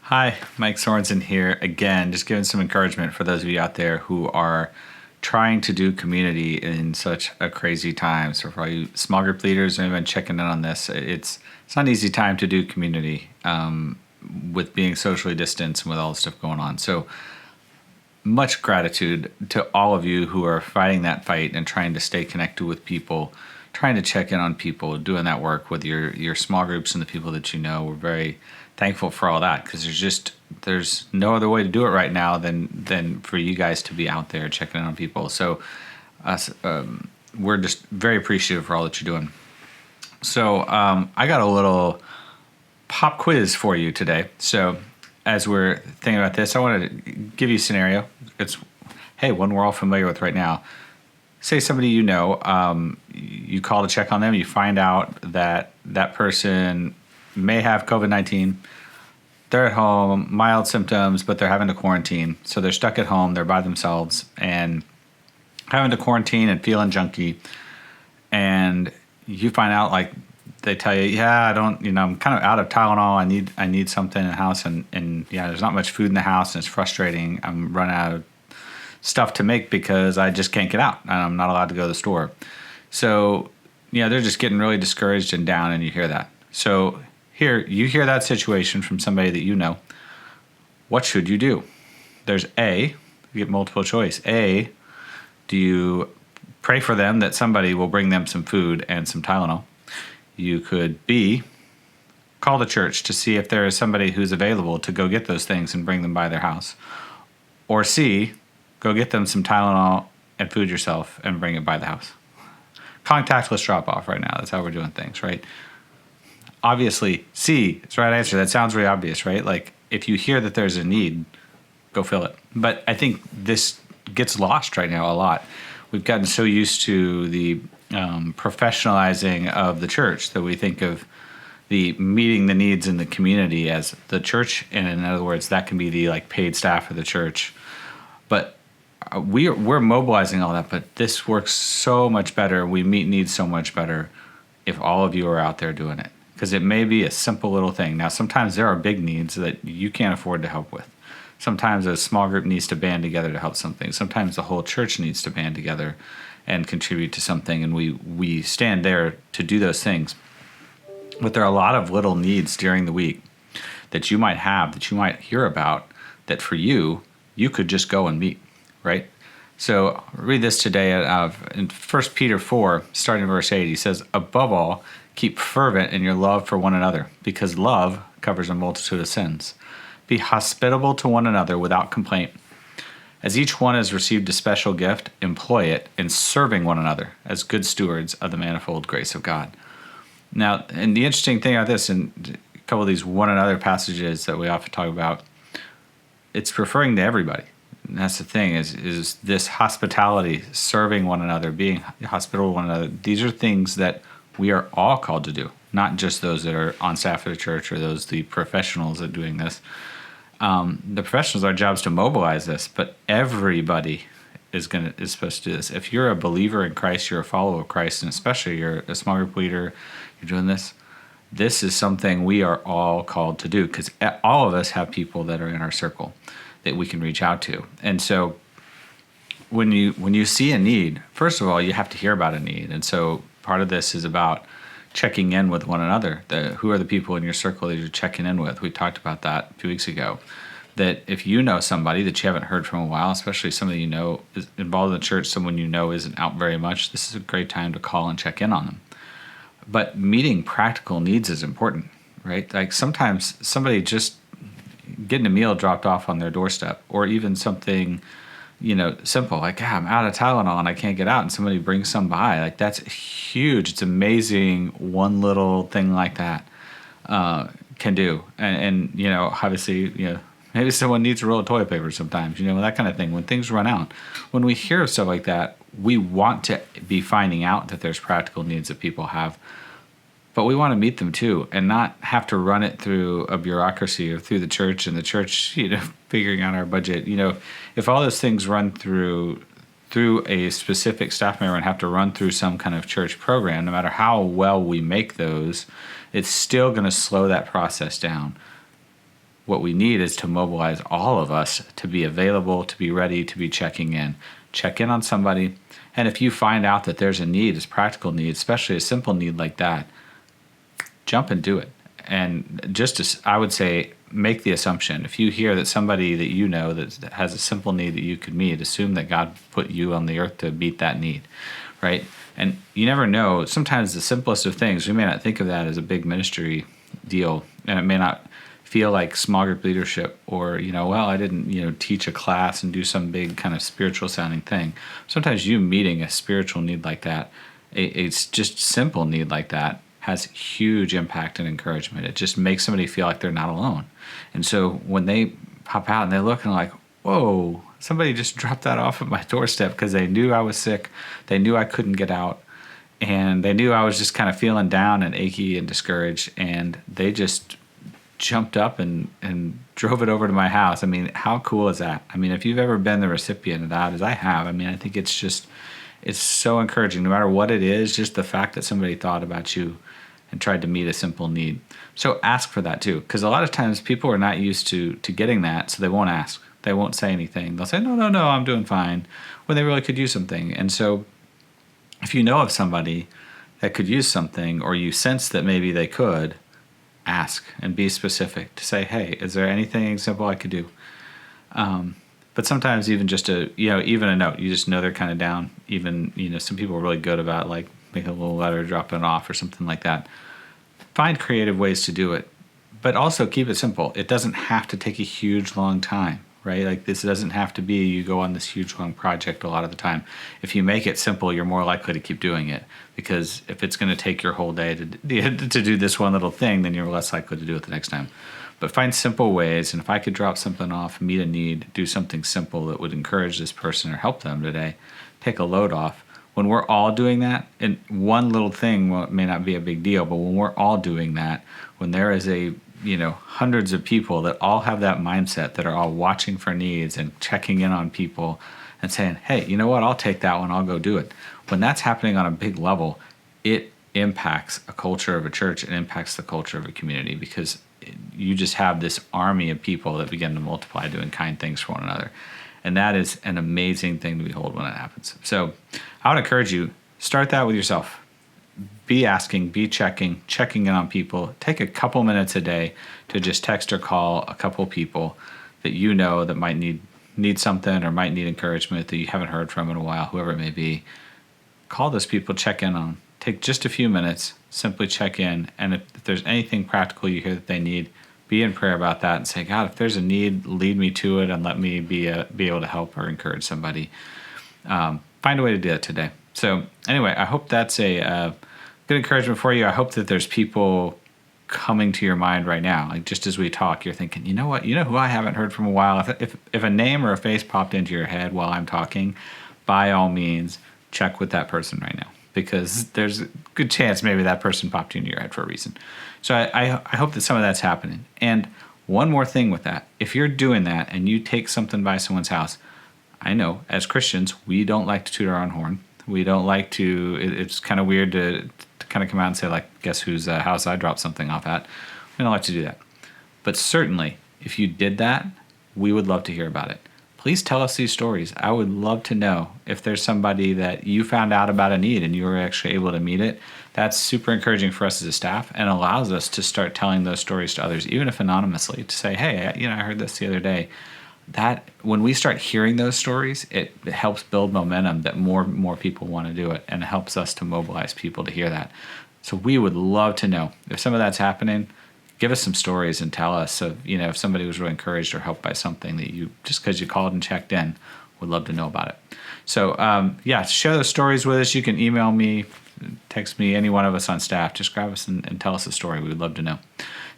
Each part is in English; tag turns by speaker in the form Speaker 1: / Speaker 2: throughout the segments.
Speaker 1: Hi, Mike Sorenson here again, just giving some encouragement for those of you out there who are trying to do community in such a crazy time. So for all you small group leaders, anyone checking in on this, it's not an easy time to do community with being socially distanced and with all the stuff going on. So much gratitude to all of you who are fighting that fight and trying to stay connected with people, trying to check in on people, doing that work with your small groups and the people that you know. We're very thankful for all that because there's no other way to do it right now than for you guys to be out there checking in on people. So we're just very appreciative for all that you're doing. So I got a little pop quiz for you today. So as we're thinking about this, I want to give you a scenario. It's, hey, one we're all familiar with right now. Say somebody you know, you call to check on them, you find out that that person may have COVID-19. They're at home, mild symptoms, but they're having to quarantine. So they're stuck at home, they're by themselves and having to quarantine and feeling junky. And you find out, like, they tell you, yeah, I'm kind of out of Tylenol. I need something in the house. And yeah, there's not much food in the house and it's frustrating. I'm running out of stuff to make because I just can't get out and I'm not allowed to go to the store. So, yeah, they're just getting really discouraged and down, and you hear that. So you hear that situation from somebody that you know. What should you do? There's A, you get multiple choice. A, do you pray for them that somebody will bring them some food and some Tylenol? You could B, call the church to see if there is somebody who's available to go get those things and bring them by their house. Or C, go get them some Tylenol and food yourself and bring it by the house. Contactless drop off right now. That's how we're doing things, right? Obviously, C is the right answer. That sounds really obvious, right? Like, if you hear that there's a need, go fill it. But I think this gets lost right now a lot. We've gotten so used to the professionalizing of the church that we think of the meeting the needs in the community as the church, and in other words, that can be the paid staff of the church. But we're mobilizing all that, but this works so much better. We meet needs so much better if all of you are out there doing it, because it may be a simple little thing. Now, sometimes there are big needs that you can't afford to help with. Sometimes a small group needs to band together to help something. Sometimes the whole church needs to band together and contribute to something, and we stand there to do those things. But there are a lot of little needs during the week that you might have, that you might hear about, that for you could just go and meet, right? So I'll read this today in 1 Peter 4, starting in verse 8. He says, above all, keep fervent in your love for one another, because love covers a multitude of sins. Be hospitable to one another without complaint. As each one has received a special gift, employ it in serving one another as good stewards of the manifold grace of God. Now, and the interesting thing about this, and a couple of these one another passages that we often talk about, it's referring to everybody. And that's the thing, is this hospitality, serving one another, being hospitable to one another. These are things that we are all called to do, not just those that are on staff of the church or the professionals that are doing this. The professionals, our job is to mobilize this, but everybody is supposed to do this. If you're a believer in Christ, you're a follower of Christ, and especially you're a small group leader, you're doing this. This is something we are all called to do, because all of us have people that are in our circle that we can reach out to. And so when you see a need, first of all, you have to hear about a need. And so part of this is about checking in with one another. Who are the people in your circle that you're checking in with? We talked about that a few weeks ago. That if you know somebody that you haven't heard from a while, especially somebody you know is involved in the church, someone you know isn't out very much, this is a great time to call and check in on them. But meeting practical needs is important, right? Like, sometimes somebody just getting a meal dropped off on their doorstep, or even something, simple, like, I'm out of Tylenol and I can't get out, and somebody brings some by. Like, that's huge. It's amazing one little thing like that can do. And obviously, maybe someone needs a roll of toilet paper sometimes, that kind of thing. When things run out, when we hear of stuff like that, we want to be finding out that there's practical needs that people have. But we want to meet them too, and not have to run it through a bureaucracy or through the church, and the church, figuring out our budget. If all those things run through a specific staff member and have to run through some kind of church program, no matter how well we make those, it's still going to slow that process down. What we need is to mobilize all of us to be available, to be ready, to be checking in. Check in on somebody. And if you find out that there's a need, a practical need, especially a simple need like that, jump and do it. And just as I would say, make the assumption. If you hear that somebody that you know that has a simple need that you could meet, assume that God put you on the earth to meet that need, right? And you never know. Sometimes the simplest of things, we may not think of that as a big ministry deal, and it may not feel like small group leadership or, well, I didn't, teach a class and do some big kind of spiritual sounding thing. Sometimes you meeting a spiritual need like that, it's just simple need like that, has huge impact and encouragement. It just makes somebody feel like they're not alone. And so when they pop out and they look and like, whoa, somebody just dropped that off at my doorstep because they knew I was sick. They knew I couldn't get out. And they knew I was just kind of feeling down and achy and discouraged. And they just jumped up and drove it over to my house. I mean, how cool is that? I mean, if you've ever been the recipient of that, as I have, I mean, I think it's so encouraging. No matter what it is, just the fact that somebody thought about you and tried to meet a simple need. So ask for that too, because a lot of times people are not used to getting that, so they won't ask. They won't say anything. They'll say, no, I'm doing fine, when they really could use something. And so if you know of somebody that could use something, or you sense that maybe they could, ask and be specific to say, hey, is there anything simple I could do? But sometimes even just even a note, you just know they're kind of down. Even, some people are really good about like making a little letter, dropping it off or something like that. Find creative ways to do it, but also keep it simple. It doesn't have to take a huge, long time, right? Like this doesn't have to be you go on this huge, long project a lot of the time. If you make it simple, you're more likely to keep doing it, because if it's going to take your whole day to do this one little thing, then you're less likely to do it the next time. But find simple ways, and if I could drop something off, meet a need, do something simple that would encourage this person or help them today, take a load off. When we're all doing that, and one little thing may not be a big deal, but when we're all doing that, when there is hundreds of people that all have that mindset, that are all watching for needs and checking in on people and saying, hey, you know what, I'll take that one, I'll go do it. When that's happening on a big level, it impacts a culture of a church, it impacts the culture of a community, because you just have this army of people that begin to multiply doing kind things for one another. And that is an amazing thing to behold when it happens. So I would encourage you, start that with yourself. Be asking, be checking in on people. Take a couple minutes a day to just text or call a couple people that you know that might need something or might need encouragement that you haven't heard from in a while, whoever it may be. Call those people, check in on them. Take just a few minutes, simply check in. And if there's anything practical you hear that they need, be in prayer about that and say, God, if there's a need, lead me to it and let me be able to help or encourage somebody. Find a way to do that today. So anyway, I hope that's a good encouragement for you. I hope that there's people coming to your mind right now. Like just as we talk, you're thinking, you know what? You know who I haven't heard from a while? If a name or a face popped into your head while I'm talking, by all means, check with that person right now, because there's a good chance maybe that person popped into your head for a reason. So I hope that some of that's happening. And one more thing with that, if you're doing that and you take something by someone's house, I know as Christians, we don't like to toot our own horn. We don't like to, it's kind of weird to kind of come out and say, like, guess whose house I dropped something off at. We don't like to do that. But certainly, if you did that, we would love to hear about it. Please tell us these stories. I would love to know if there's somebody that you found out about a need and you were actually able to meet it. That's super encouraging for us as a staff and allows us to start telling those stories to others, even if anonymously, to say, hey, I heard this the other day. That when we start hearing those stories, it helps build momentum that more people want to do it, and it helps us to mobilize people to hear that. So we would love to know if some of that's happening. Give us some stories and tell us if somebody was really encouraged or helped by something that you, just because you called and checked in, would love to know about it. So share those stories with us. You can email me, text me, any one of us on staff. Just grab us and tell us a story. We would love to know.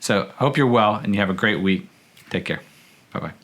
Speaker 1: So hope you're well and you have a great week. Take care. Bye-bye.